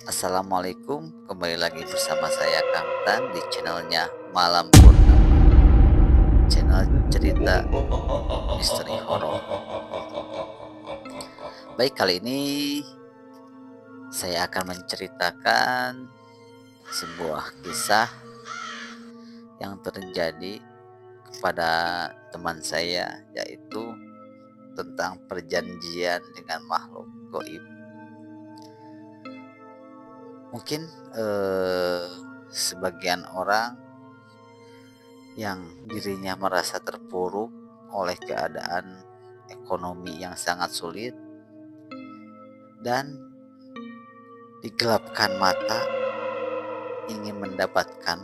Assalamualaikum, kembali lagi bersama saya Kang Tan di channelnya Malam Purnama, channel cerita misteri horor. Baik, kali ini saya akan menceritakan sebuah kisah yang terjadi kepada teman saya, yaitu tentang perjanjian dengan makhluk goib. Mungkin sebagian orang yang dirinya merasa terpuruk oleh keadaan ekonomi yang sangat sulit dan digelapkan mata ingin mendapatkan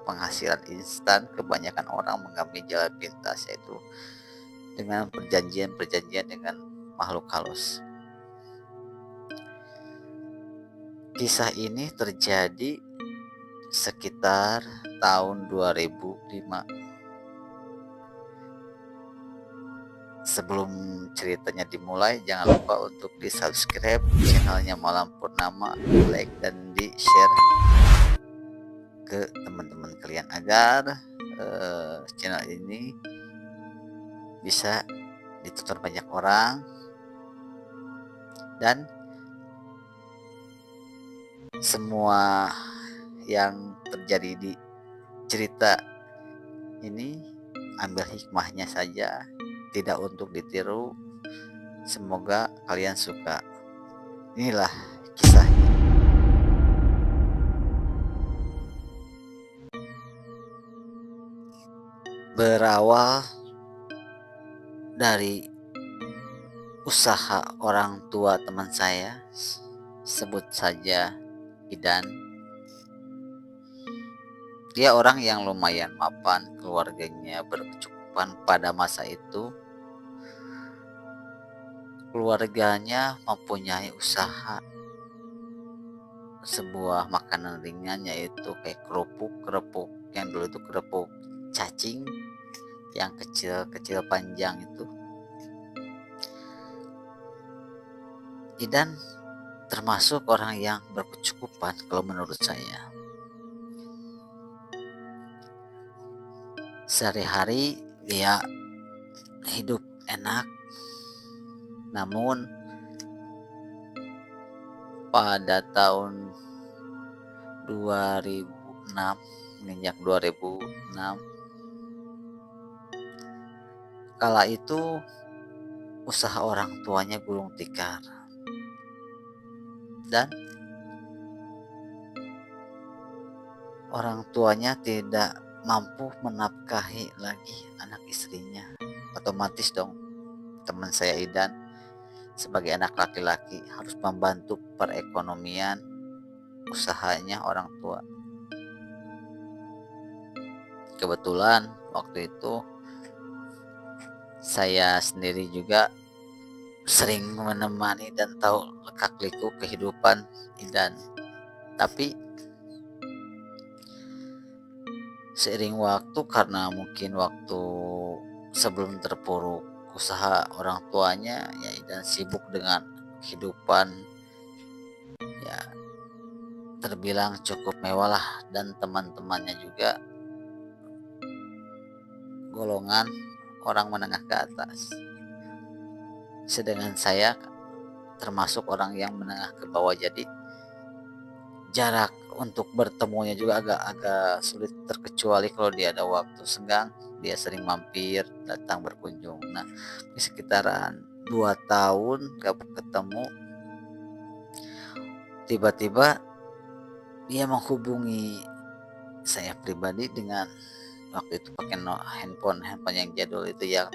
penghasilan instan, kebanyakan orang mengambil jalan pintas, yaitu dengan perjanjian-perjanjian dengan makhluk halus. Kisah ini terjadi sekitar tahun 2005. Sebelum ceritanya dimulai, jangan lupa untuk di-subscribe channelnya Malam Purnama, like dan di-share ke teman-teman kalian agar channel ini bisa ditonton banyak orang, dan semua yang terjadi di cerita ini ambil hikmahnya saja, tidak untuk ditiru. Semoga kalian suka. Inilah kisahnya. Berawal dari usaha orang tua teman saya, sebut saja Idan. Dia orang yang lumayan mapan, keluarganya berkecukupan pada masa itu. Keluarganya mempunyai usaha sebuah makanan ringan, yaitu kayak kerupuk yang dulu itu kerupuk cacing yang kecil-kecil panjang itu. Idan termasuk orang yang berkecukupan kalau menurut saya. Sehari-hari dia hidup enak, namun pada tahun 2006, menginjak 2006, kala itu usaha orang tuanya gulung tikar dan orang tuanya tidak mampu menafkahi lagi anak istrinya. Otomatis dong, teman saya Idan sebagai anak laki-laki harus membantu perekonomian usahanya orang tua. Kebetulan waktu itu saya sendiri juga sering menemani dan tahu lekak-liku kehidupan Idan. Tapi seiring waktu, karena mungkin waktu sebelum terpuruk usaha orang tuanya, ya Idan sibuk dengan kehidupan ya terbilang cukup mewah lah, dan teman-temannya juga golongan orang menengah ke atas. Sedangkan saya termasuk orang yang menengah ke bawah, jadi jarak untuk bertemunya juga agak sulit, terkecuali kalau dia ada waktu senggang, dia sering mampir datang berkunjung. Nah, di sekitaran 2 tahun gak ketemu, tiba-tiba dia menghubungi saya pribadi dengan, waktu itu pakai handphone yang jadul itu, yang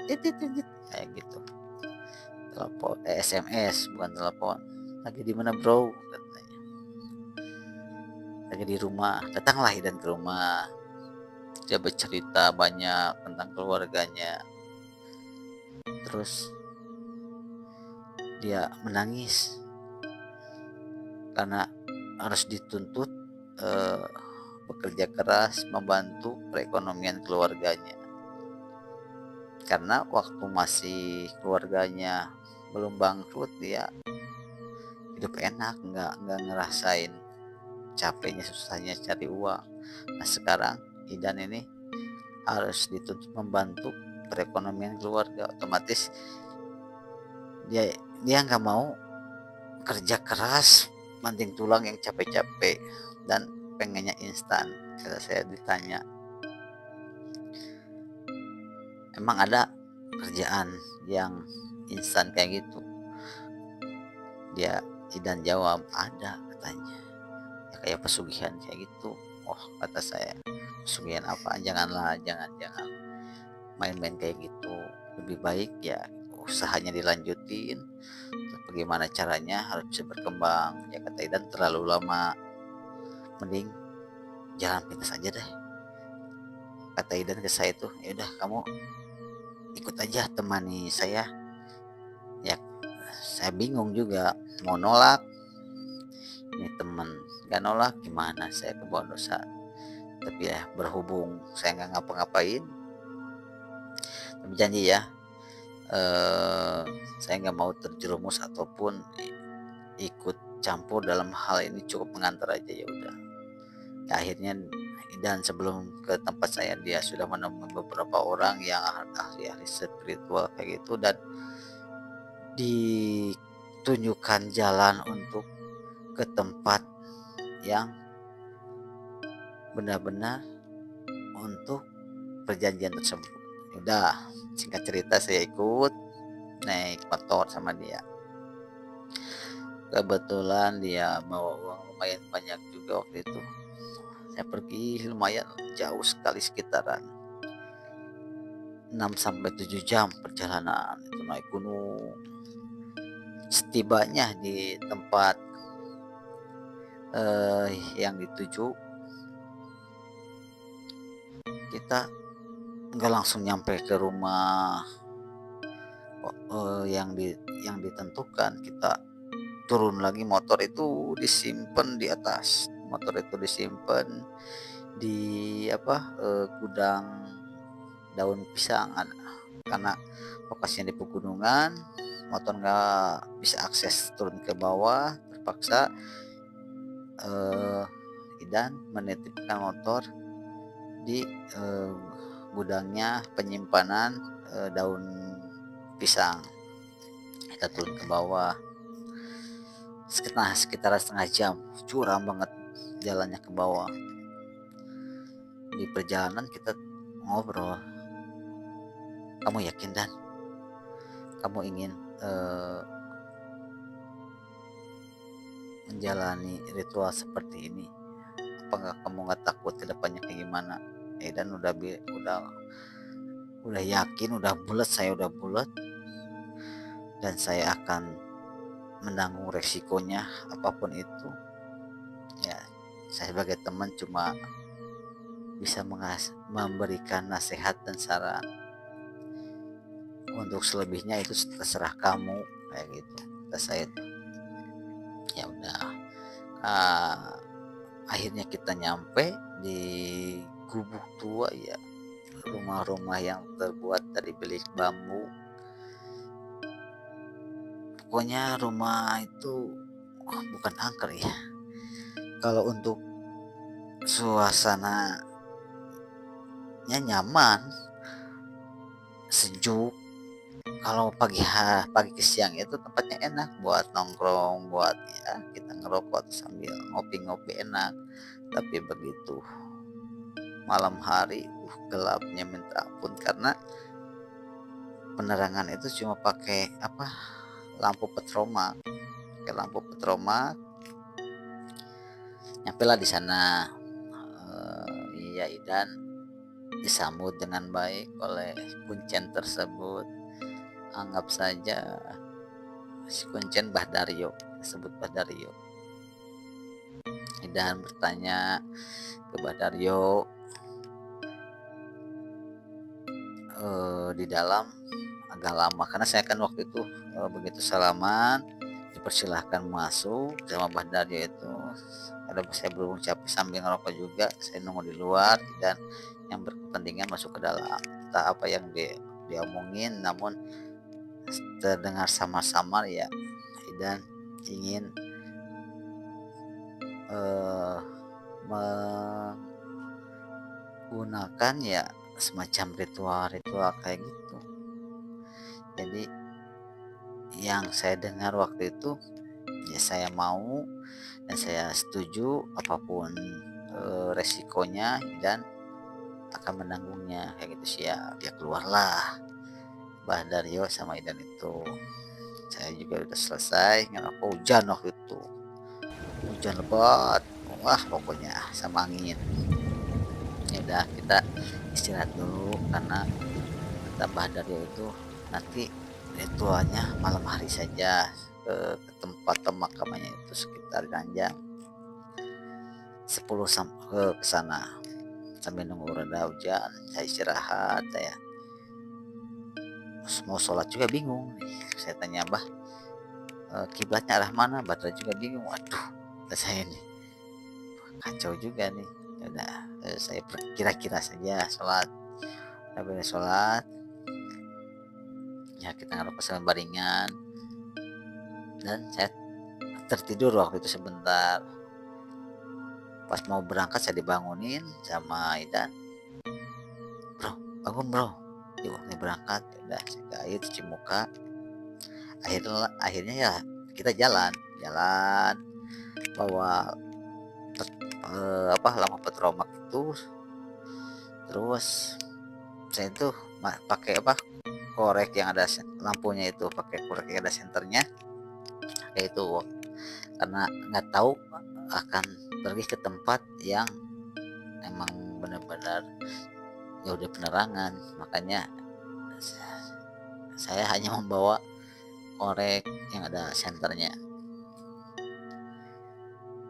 kayak gitu, telepon SMS bukan telepon. Lagi di mana bro, katanya. Lagi di rumah. Datanglah Idan ke rumah. Dia bercerita banyak tentang keluarganya. Terus dia menangis karena harus dituntut bekerja keras membantu perekonomian keluarganya. Karena waktu masih keluarganya belum bangkrut, dia hidup enak, nggak ngerasain capeknya susahnya cari uang. Nah sekarang Idan ini harus dituntut membantu perekonomian keluarga, otomatis dia dia nggak mau kerja keras banting tulang yang capek-capek dan pengennya instan. Kalau saya ditanya, emang ada kerjaan yang instan kayak gitu? Dia Idan jawab, ada katanya. Ya kayak pesugihan kayak gitu. Wah kata saya, pesugihan apa? Janganlah, jangan main-main kayak gitu. Lebih baik ya usahanya dilanjutin. Terus bagaimana caranya harus bisa berkembang. Ya kata Idan terlalu lama, mending jalan pintas aja deh. Kata Idan ke saya tuh, ya udah kamu ikut aja temani saya. Ya saya bingung juga mau nolak, ini temen gak nolak gimana, saya kebawa dosa. Tapi ya berhubung saya nggak ngapa-ngapain, tapi janji ya, saya nggak mau terjerumus ataupun ikut campur dalam hal ini, cukup mengantar aja ya udah. Ya, akhirnya dan sebelum ke tempat saya dia sudah menemui beberapa orang yang ahli-ahli spiritual kayak gitu, dan ditunjukkan jalan untuk ke tempat yang benar-benar untuk perjanjian tersebut. Udah, singkat cerita saya ikut naik motor sama dia. Kebetulan dia bawa uang lumayan banyak juga waktu itu. Saya pergi lumayan jauh sekali, sekitaran 6 sampai 7 jam perjalanan itu naik gunung. Setibanya di tempat yang dituju, kita nggak langsung nyampe ke rumah yang ditentukan. Kita turun lagi, motor itu disimpan di atas, motor itu disimpan di gudang daun pisang. Karena lokasinya di pegunungan, motor nggak bisa akses turun ke bawah, terpaksa Idan menitipkan motor di gudangnya penyimpanan daun pisang. Kita turun ke bawah sekitar setengah jam, curam banget jalannya ke bawah. Di perjalanan kita ngobrol, kamu yakin Dan kamu ingin menjalani ritual seperti ini? Apakah kamu nggak takut ke depannya kayak gimana? Dan udah yakin, udah bulat, saya udah bulat, dan saya akan menanggung resikonya apapun itu. Ya saya sebagai teman cuma bisa memberikan nasihat dan saran. Untuk selebihnya itu terserah kamu, kayak gitu kata saya tuh. Ya udah, akhirnya kita nyampe di gubuk tua, ya rumah-rumah yang terbuat dari bilik bambu. Pokoknya rumah itu bukan angker ya. Kalau untuk suasananya nyaman, sejuk. Kalau pagi ke siang itu tempatnya enak buat nongkrong, buat ya kita ngerokok sambil ngopi-ngopi enak. Tapi begitu malam hari, gelapnya minta ampun, karena penerangan itu cuma pakai lampu petromak. Nyampe lah di sana. Iya, Idan disambut dengan baik oleh kuncen tersebut. Anggap saja si kuncen Bah Daryo, disebut Bah Daryo. Idan bertanya ke Bah Daryo, di dalam agak lama, karena saya kan waktu itu begitu salaman dipersilahkan masuk sama Bah Daryo itu, ada saya berhubung capek sambil ngerokok juga, saya nunggu di luar, dan yang berkepentingan masuk ke dalam. Entah apa yang diomongin, namun terdengar samar-samar ya, dan ingin eh, menggunakan ya semacam ritual-ritual kayak gitu. Jadi yang saya dengar waktu itu ya saya mau dan saya setuju apapun resikonya dan akan menanggungnya kayak gitu sih ya. Ya keluarlah Mbah Daryo sama Idan itu. Saya juga udah selesai ngerokok hujan waktu itu. Hujan lebat. Wah pokoknya sama angin. Ya udah kita istirahat dulu karena kata Mbah Daryo itu nanti ritualnya malam hari saja ke tempat pemakamannya itu sekitar Ganjang 10 ke sana sambil nunggu reda hujan. Saya istirahat, saya mau sholat juga bingung. Saya tanya Mbah, kiblatnya arah mana? Badra juga bingung. Waduh, kata saya nih kacau juga nih. Ya udah, saya kira-kira saja sholat. Udah sholat, ya kita ngaruh ke baringan dan saya tertidur waktu itu sebentar. Pas mau berangkat saya dibangunin sama Idan. Bro, bangun bro. Yuk, ini berangkat. Ya udah, saya ke air cuci muka. Akhirnya ya kita jalan bawa lampu petromak itu. Terus saya tuh pakai korek yang ada lampunya itu, pakai korek yang ada senternya kayak itu, karena nggak tahu akan pergi ke tempat yang emang benar-benar ya udah penerangan. Makanya saya hanya membawa korek yang ada senternya.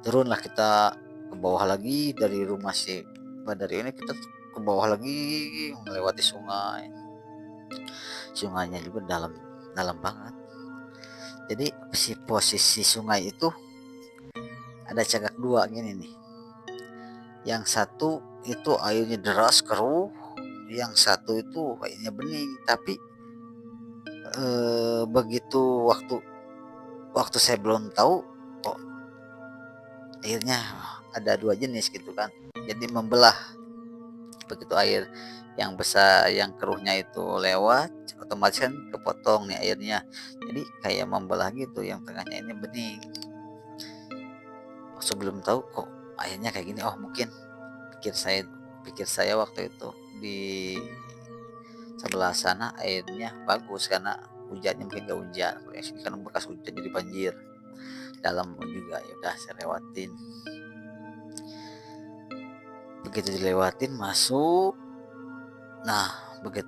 Turunlah kita ke bawah lagi dari rumah si Badari ini, kita ke bawah lagi melewati sungai. Sungainya juga dalam dalam banget. Jadi si posisi sungai itu ada cagak dua gini nih. Yang satu itu airnya deras keruh, yang satu itu airnya bening. Tapi begitu waktu saya belum tahu kok airnya ada dua jenis gitu kan. Jadi membelah. Begitu air yang besar yang keruhnya itu lewat, otomatis kan kepotong nih airnya. Jadi kayak membelah gitu, yang tengahnya ini bening. Sebelum tahu kok airnya kayak gini, oh mungkin pikir saya waktu itu di sebelah sana airnya bagus karena hujannya mungkin gak hujan. Kalau yang sini kan bekas hujan jadi banjir dalam juga. Ya udah saya lewatin. Begitu dilewatin masuk, nah begitu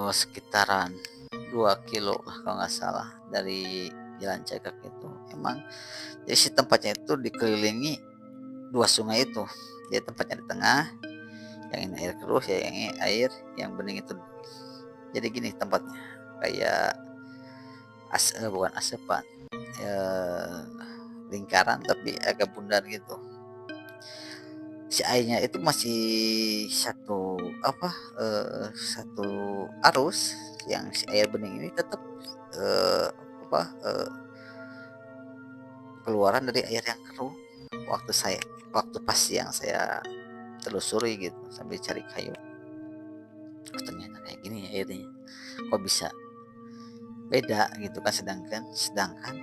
sekitaran 2 kilo lah kalau nggak salah dari jalan cagak itu. Emang jadi si tempatnya itu dikelilingi dua sungai itu. Jadi tempatnya di tengah, yang ini air keruh, ya yang ini air yang bening itu. Jadi gini tempatnya, kayak bukan asepan, lingkaran tapi agak bundar gitu. Si airnya itu masih satu arus. Yang si air bening ini tetap eh, apa eh, keluaran dari air yang keruh. Waktu pas yang saya telusuri gitu sambil cari kayu, oh, ternyata kayak gini ya airnya, kok bisa beda gitu kan. Sedangkan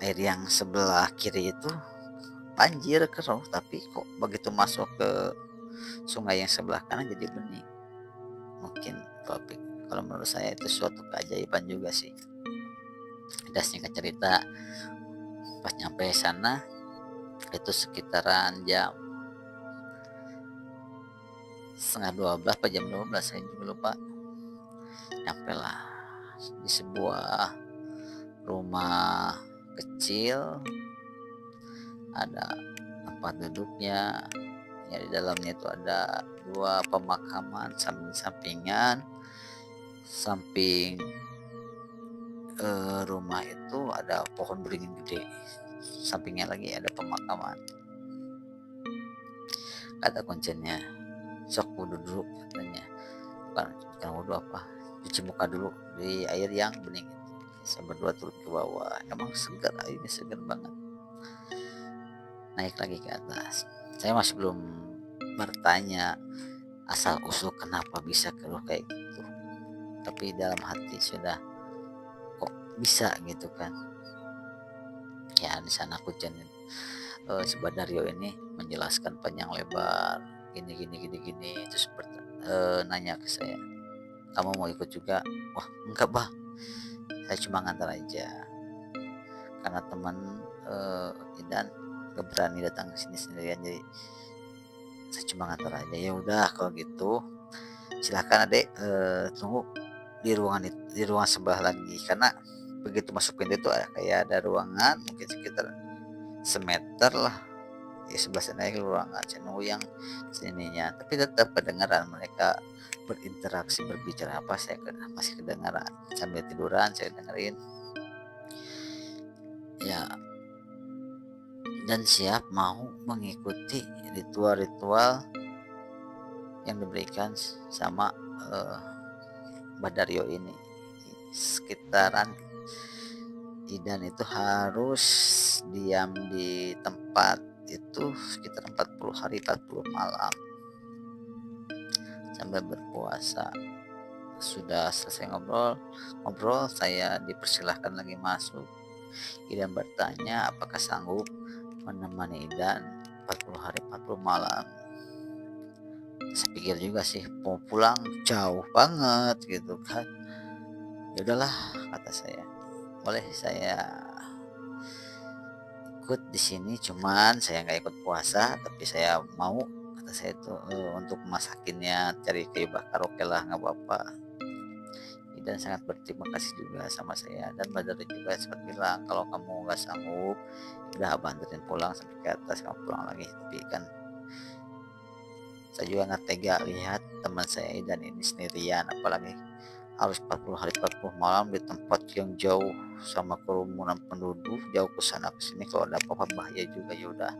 air yang sebelah kiri itu banjir keruh, tapi kok begitu masuk ke sungai yang sebelah kanan jadi bening. Mungkin kalau menurut saya itu suatu keajaiban juga sih. Udah singkat cerita, pas nyampe sana itu sekitaran jam setengah 12 apa jam 12 saya juga lupa. Nyampe lah di sebuah rumah kecil, ada tempat duduknya. Ya di dalamnya itu ada dua pemakaman samping-sampingan. Samping rumah itu ada pohon beringin gede, sampingnya lagi ada pemakaman. Kata kuncinya, sok wudhu dulu katanya. Bukan wudhu apa, cuci muka dulu di air yang bening itu. Saya berdua turun ke bawah, emang segar, airnya segar banget. naik lagi ke atas. Saya masih belum bertanya asal usul kenapa bisa keluh kayak gitu. Tapi dalam hati sudah, kok bisa gitu kan. Ya di sana aku janin si Badario ini menjelaskan panjang lebar, gini gini gini gini, terus nanya ke saya, kamu mau ikut juga? Wah enggak bah, saya cuma ngantar aja, karena teman Idan gak berani datang ke sini sendirian, jadi saya cuma ngantar aja. Ya udah kalau gitu silakan adek, tunggu di ruangan itu, di ruangan sebelah lagi, karena begitu masuk pintu itu kayak ada ruangan mungkin sekitar semeter lah, ya sebelah sana ke ruangan saya nunggu yang sininya, tapi tetap kedengaran mereka berinteraksi berbicara apa, saya masih kedengaran sambil tiduran saya dengerin ya, dan siap mau mengikuti ritual-ritual yang diberikan sama Badario ini. Sekitaran Idan itu harus diam di tempat itu sekitar 40 hari 40 malam sambil berpuasa. Sudah selesai ngobrol, saya dipersilahkan lagi masuk. Idan bertanya apakah sanggup menemani Idan 40 hari 40 malam. Saya pikir juga sih, mau pulang jauh banget gitu kan. Ya udahlah kata saya, boleh saya ikut di sini, cuman saya nggak ikut puasa, tapi saya mau, kata saya itu untuk masakinnya cari kayu bakar, oke lah nggak apa-apa. Dan sangat berterima kasih juga sama saya, dan Badar juga sempat bilang kalau kamu nggak sanggup udah abang anterin pulang sampai ke atas, kamu pulang lagi. Tapi kan saya juga nggak tega lihat teman saya dan ini sendirian, apalagi harus 40 hari 40 malam di tempat yang jauh sama kerumunan penduduk, jauh ke sana ke sini, kalau ada apa-apa bahaya juga. Ya udah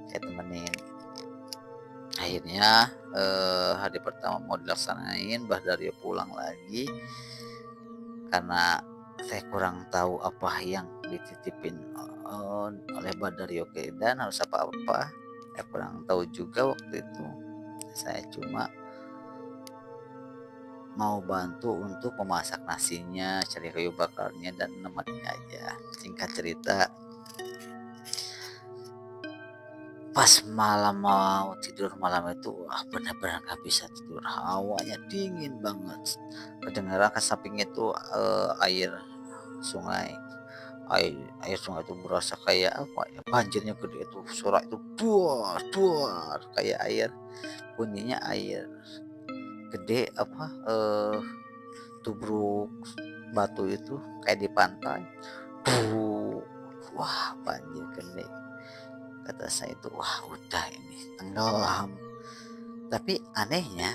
saya temenin. Akhirnya hari pertama mau dilaksanain, Bah Dario pulang lagi karena saya kurang tahu apa yang dititipin oleh Bah Dario ke Dan, harus apa-apa saya kurang tahu juga waktu itu. Saya cuma mau bantu untuk memasak nasinya, cari kayu bakarnya, dan nemenin aja. Singkat cerita, pas malam mau tidur malam itu, wah benar-benar gak bisa tidur, hawanya dingin banget. Kedengaran ke samping itu air sungai, air sungai itu berasa kayak apa ya, banjirnya gede itu, suara itu duar duar kayak air, bunyinya air gede apa tubruk batu itu kayak di pantai. Wah banjir gede, kata saya itu wah udah ini tenggelam. Tapi anehnya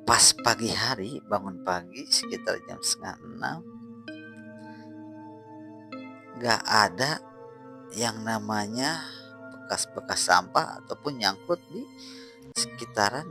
pas pagi hari bangun pagi sekitar jam setengah 6, gak ada yang namanya bekas-bekas sampah ataupun nyangkut di sekitaran